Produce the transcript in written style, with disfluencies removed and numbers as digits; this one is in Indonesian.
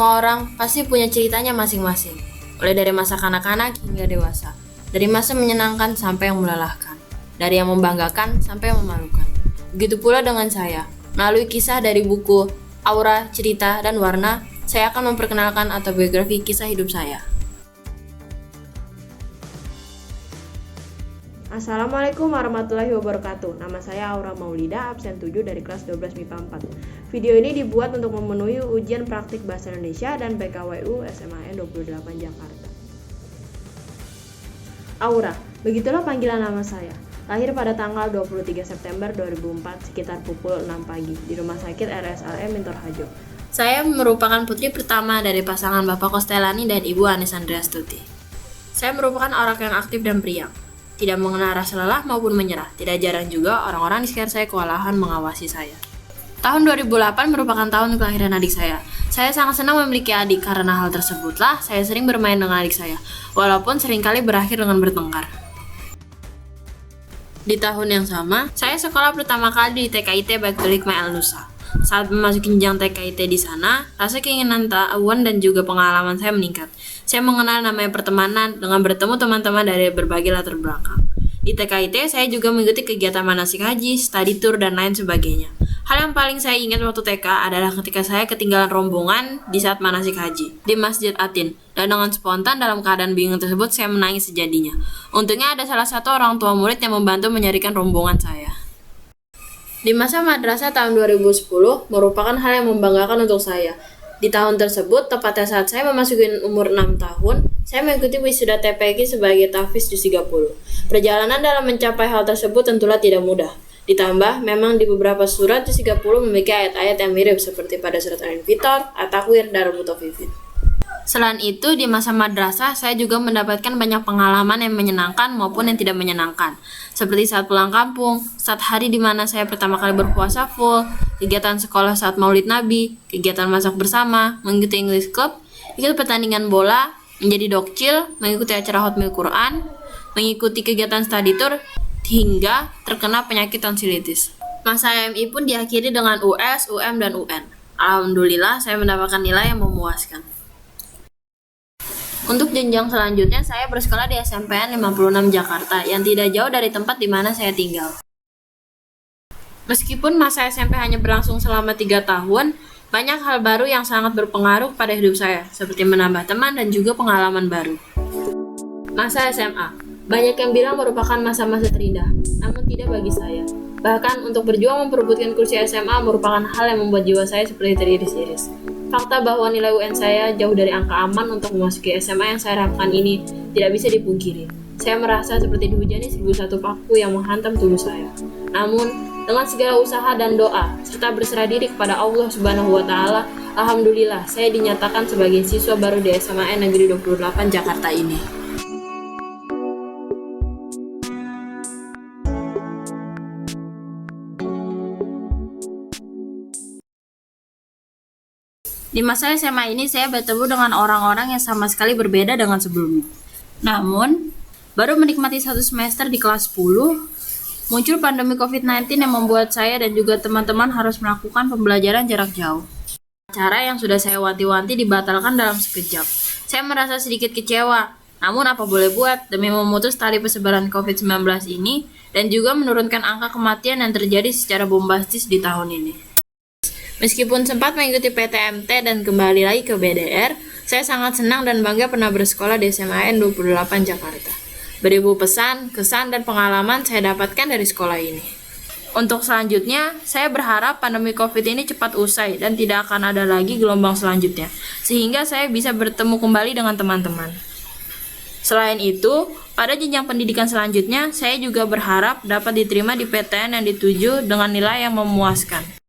Semua orang pasti punya ceritanya masing-masing, mulai dari masa kanak-kanak hingga dewasa, dari masa menyenangkan sampai yang melelahkan, dari yang membanggakan sampai yang memalukan. Begitu pula dengan saya, melalui kisah dari buku Aura, Cerita, dan Warna, saya akan memperkenalkan autobiografi kisah hidup saya. Assalamualaikum warahmatullahi wabarakatuh. Nama saya Aura Maulida, absen 7 dari kelas 12 MIPA 4. Video ini dibuat untuk memenuhi ujian praktik bahasa Indonesia dan PKWU SMAN 28 Jakarta. Aura, begitulah panggilan nama saya. Lahir pada tanggal 23 September 2004 sekitar pukul 6 pagi di Rumah Sakit RSLM Minto Harjo. Saya merupakan putri pertama dari pasangan Bapak Kostelani dan Ibu Anis Andreastuti. Saya merupakan orang yang aktif dan periang. Tidak mengenal rasa lelah maupun menyerah. Tidak jarang juga orang-orang di sekitar saya kewalahan mengawasi saya. Tahun 2008 merupakan tahun kelahiran adik saya. Saya sangat senang memiliki adik karena hal tersebutlah saya sering bermain dengan adik saya, walaupun seringkali berakhir dengan bertengkar. Di tahun yang sama, saya sekolah pertama kali di TKIT Baitul Hikmah El Nusa. Saat memasuki jenjang TKIT di sana, rasa keinginan tahuan dan juga pengalaman saya meningkat. Saya mengenal namanya pertemanan dengan bertemu teman-teman dari berbagai latar belakang. Di TKIT, saya juga mengikuti kegiatan manasik haji, study tour, dan lain sebagainya. Hal yang paling saya ingat waktu TK adalah ketika saya ketinggalan rombongan di saat manasik haji di Masjid Atin. Dan dengan spontan dalam keadaan bingung tersebut, saya menangis sejadinya. Untungnya ada salah satu orang tua murid yang membantu menyarikan rombongan saya. Di masa madrasah tahun 2010 merupakan hal yang membanggakan untuk saya. Di tahun tersebut, tepatnya saat saya memasuki umur 6 tahun, saya mengikuti wisuda TPQ sebagai tahfiz juz 30. Perjalanan dalam mencapai hal tersebut tentulah tidak mudah. Ditambah, memang di beberapa surat juz 30 memiliki ayat-ayat yang mirip seperti pada surat Al-Infitor, At-Takwir, dan Al-Mutaffifin. Selain itu, di masa madrasah, saya juga mendapatkan banyak pengalaman yang menyenangkan maupun yang tidak menyenangkan. Seperti saat pulang kampung, saat hari di mana saya pertama kali berpuasa full, kegiatan sekolah saat Maulid Nabi, kegiatan masak bersama, mengikuti English Club, ikut pertandingan bola, menjadi dokcil, mengikuti acara Hotmail Quran, mengikuti kegiatan study tour, hingga terkena penyakit tonsilitis. Masa MI pun diakhiri dengan US, UM, dan UN. Alhamdulillah, saya mendapatkan nilai yang memuaskan. Untuk jenjang selanjutnya, saya bersekolah di SMPN 56 Jakarta yang tidak jauh dari tempat di mana saya tinggal. Meskipun masa SMP hanya berlangsung selama 3 tahun, banyak hal baru yang sangat berpengaruh pada hidup saya, seperti menambah teman dan juga pengalaman baru. Masa SMA, banyak yang bilang merupakan masa-masa terindah, namun tidak bagi saya. Bahkan untuk berjuang memperebutkan kursi SMA merupakan hal yang membuat jiwa saya seperti teriris-iris. Fakta bahwa nilai UN saya jauh dari angka aman untuk memasuki SMA yang saya harapkan ini tidak bisa dipungkiri. Saya merasa seperti dihujani 1001 paku yang menghantam tubuh saya. Namun, dengan segala usaha dan doa, serta berserah diri kepada Allah Subhanahu wa Ta'ala, alhamdulillah saya dinyatakan sebagai siswa baru di SMAN Negeri 28 Jakarta ini. Di masa SMA ini saya bertemu dengan orang-orang yang sama sekali berbeda dengan sebelumnya. Namun, baru menikmati 1 semester di kelas 10, muncul pandemi COVID-19 yang membuat saya dan juga teman-teman harus melakukan pembelajaran jarak jauh. Cara yang sudah saya wanti-wanti dibatalkan dalam sekejap. Saya merasa sedikit kecewa, namun apa boleh buat demi memutus tali persebaran COVID-19 ini dan juga menurunkan angka kematian yang terjadi secara bombastis di tahun ini. Meskipun sempat mengikuti PTMT dan kembali lagi ke BDR, saya sangat senang dan bangga pernah bersekolah di SMAN 28 Jakarta. Beribu pesan, kesan, dan pengalaman saya dapatkan dari sekolah ini. Untuk selanjutnya, saya berharap pandemi COVID ini cepat usai dan tidak akan ada lagi gelombang selanjutnya, sehingga saya bisa bertemu kembali dengan teman-teman. Selain itu, pada jenjang pendidikan selanjutnya, saya juga berharap dapat diterima di PTN yang dituju dengan nilai yang memuaskan.